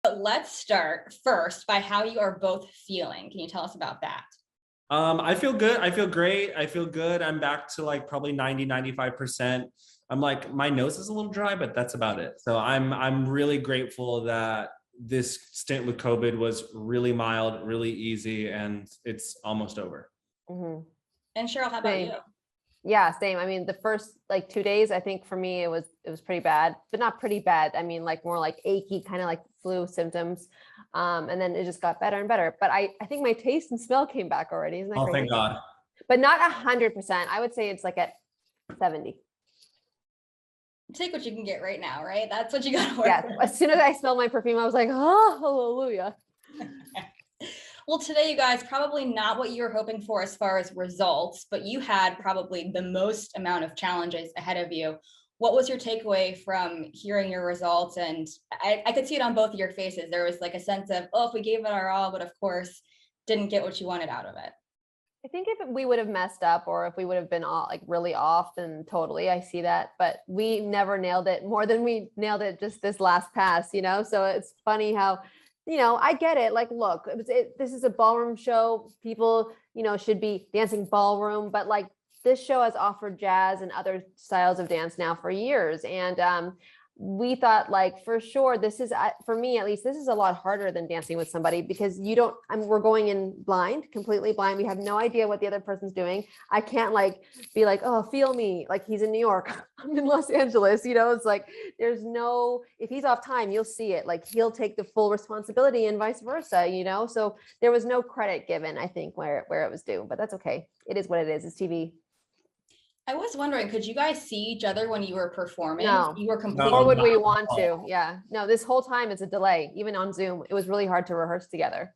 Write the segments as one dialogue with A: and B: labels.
A: But let's start first by how you are both feeling. Can you tell us about that?
B: I feel good. I feel great. I feel good. I'm back to like probably 95%. I'm like, my nose is a little dry, but that's about it. So I'm really grateful that this stint with COVID was really mild, really easy, and it's almost over.
A: Mm-hmm. And Cheryl, how about you?
C: Yeah, same. I mean, the first like 2 days, I think for me, it was pretty bad, but not pretty bad. I mean, like more like achy, kind of like flu symptoms. And then it just got better and better. But I think my taste and smell came back already. Isn't that crazy?
B: Thank God.
C: But not 100%. I would say it's like at 70.
A: Take what you can get right now, right? That's what you got to work.
C: Yeah. As soon as I smelled my perfume, I was like, oh, hallelujah.
A: Well, today, you guys, probably not what you were hoping for as far as results, but you had probably the most amount of challenges ahead of you. What was your takeaway from hearing your results? And I could see it on both of your faces. There was like a sense of, oh, if we gave it our all, but of course, didn't get what you wanted out of it.
C: I think if we would have messed up or if we would have been all, like really off, then totally, I see that. But we never nailed it more than we nailed it just this last pass, you know? So it's funny how, you know, I get it. Like, look, this is a ballroom show. People, you know, should be dancing ballroom, but like this show has offered jazz and other styles of dance now for years. And we thought like, for sure, this is, for me, at least, this is a lot harder than dancing with somebody because we're going in blind, completely blind. We have no idea what the other person's doing. I can't like be like, oh, feel me. Like he's in New York, I'm in Los Angeles, you know, it's like, if he's off time, you'll see it. Like he'll take the full responsibility and vice versa, you know? So there was no credit given, I think, where it was due, but that's okay. It is what it is. It's TV.
A: I was wondering, could you guys see each other when you were performing?
C: No.
A: You were completely.
C: Or would we want to? Yeah. No, this whole time it's a delay. Even on Zoom, it was really hard to rehearse together.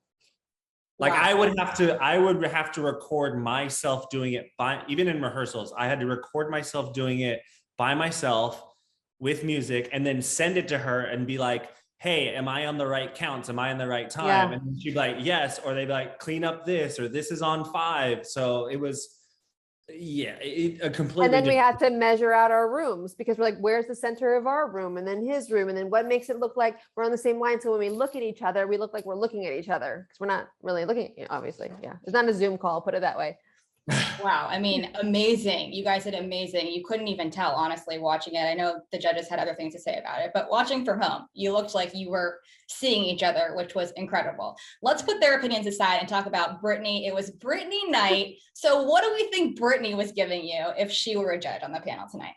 B: Like wow. I would have to record myself doing it even in rehearsals. I had to record myself doing it by myself with music and then send it to her and be like, hey, am I on the right counts? Am I in the right time? Yeah. And she'd be like, yes. Or they'd be like, clean up this, or this is on 5. So it was, a completely.
C: And then we had to measure out our rooms because we're like, where's the center of our room? And then his room. And then what makes it look like we're on the same line? So when we look at each other, we look like we're looking at each other because we're not really looking at you, obviously. Yeah. It's not a Zoom call, put it that way.
A: Wow. I mean, amazing. You guys did amazing. You couldn't even tell, honestly, watching it. I know the judges had other things to say about it, but watching from home, you looked like you were seeing each other, which was incredible. Let's put their opinions aside and talk about Britney. It was Britney night. So what do we think Britney was giving you if she were a judge on the panel tonight?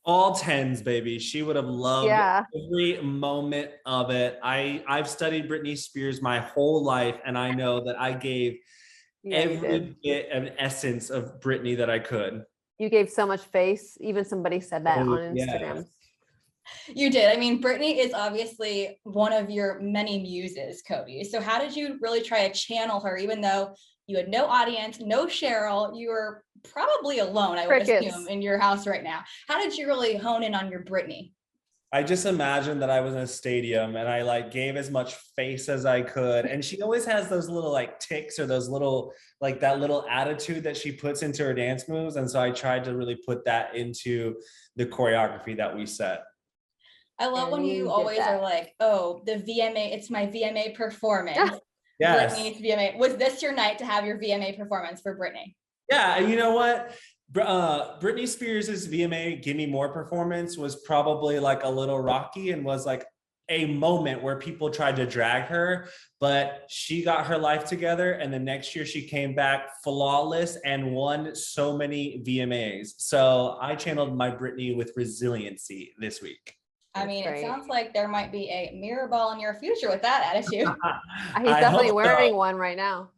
B: All 10s, baby. She would have loved every moment of it. I've studied Britney Spears my whole life, and I know that I gave every bit of essence of Britney that I could.
C: You gave so much face. Even somebody said that on Instagram.
A: You did. I mean, Britney is obviously one of your many muses, Cody. So how did you really try to channel her, even though you had no audience, no Cheryl? You were probably alone, I would assume, in your house right now. How did you really hone in on your Britney?
B: I just imagined that I was in a stadium and I like gave as much face as I could. And she always has those little like tics or those little, like that little attitude that she puts into her dance moves. And so I tried to really put that into the choreography that we set.
A: I love when you always are like, oh, the VMA, it's my VMA performance.
B: Yes.
A: Britney's VMA. Was this your night to have your VMA performance for Britney?
B: Yeah, you know what? Britney Spears' VMA Give Me More performance was probably like a little rocky and was like a moment where people tried to drag her, but she got her life together. And the next year she came back flawless and won so many VMAs. So I channeled my Britney with resiliency this week.
A: I mean, it sounds like there might be a mirror ball in your future with that attitude.
C: He's definitely wearing one right now.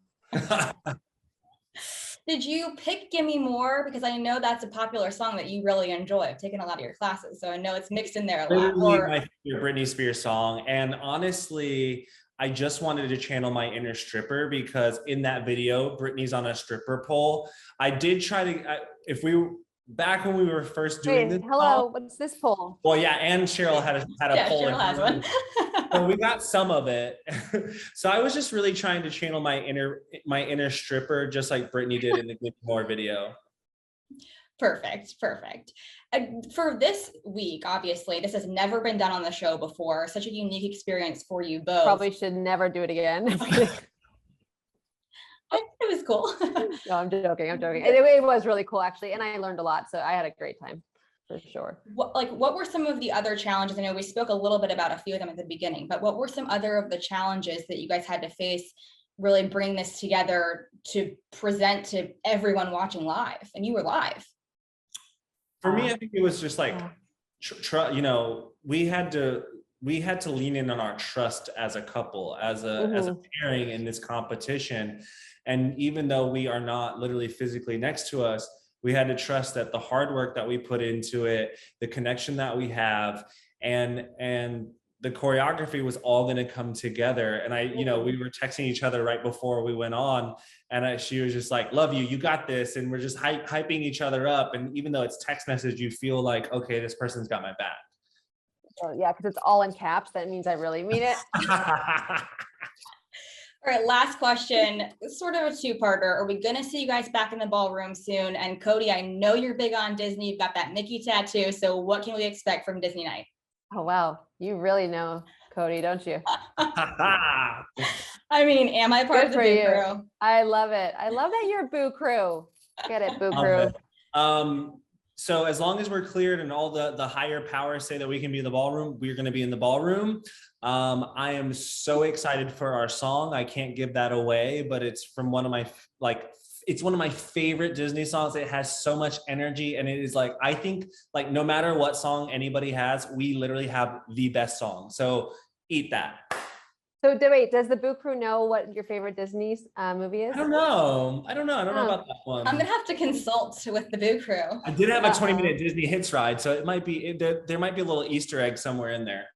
A: Did you pick Gimme More? Because I know that's a popular song that you really enjoy. I've taken a lot of your classes, so I know it's mixed in there a lot more.
B: My favorite Britney Spears song. And honestly, I just wanted to channel my inner stripper because in that video, Britney's on a stripper pole. I did try to, back when we were first doing this.
C: Hello, what's this poll?
B: Well, yeah, and Cheryl had a poll.
A: Cheryl has one.
B: So we got some of it. So I was just really trying to channel my inner stripper, just like Britney did in the Give Me More video.
A: Perfect. Perfect. For this week, obviously, this has never been done on the show before. Such a unique experience for you both.
C: Probably should never do it again.
A: It was cool.
C: No, I'm joking. It was really cool, actually. And I learned a lot. So I had a great time for sure.
A: What were some of the other challenges? I know we spoke a little bit about a few of them at the beginning, but what were some other of the challenges that you guys had to face really bring this together to present to everyone watching live? And you were live.
B: For me, I think it was just like, you know, we had to lean in on our trust as a couple, as a pairing in this competition. And even though we are not literally physically next to us, we had to trust that the hard work that we put into it, the connection that we have, and the choreography was all going to come together. And you know, we were texting each other right before we went on, and she was just like, love you, you got this. And we're just hyping each other up. And even though it's text message, you feel like, okay, this person's got my back.
C: Oh, yeah, because it's all in caps. That means I really mean it.
A: All right, last question, sort of a two-parter. Are we going to see you guys back in the ballroom soon? And Cody, I know you're big on Disney. You've got that Mickey tattoo. So what can we expect from Disney Night?
C: Oh, wow. You really know Cody, don't you?
A: I mean, am I part of the Boo Crew?
C: I love it. I love that you're Boo Crew. Get it, Boo Crew.
B: So as long as we're cleared and all the higher powers say that we can be in the ballroom, we're going to be in the ballroom. I am so excited for our song. I can't give that away, but it's from one of my, it's one of my favorite Disney songs. It has so much energy, and it is like, I think like no matter what song anybody has, we literally have the best song. So eat that.
C: So wait, does the Boo Crew know what your favorite Disney movie is?
B: I don't know about that one.
A: I'm gonna have to consult with the Boo Crew.
B: I did have a 20-minute Disney hits ride, so it might be there might be a little Easter egg somewhere in there.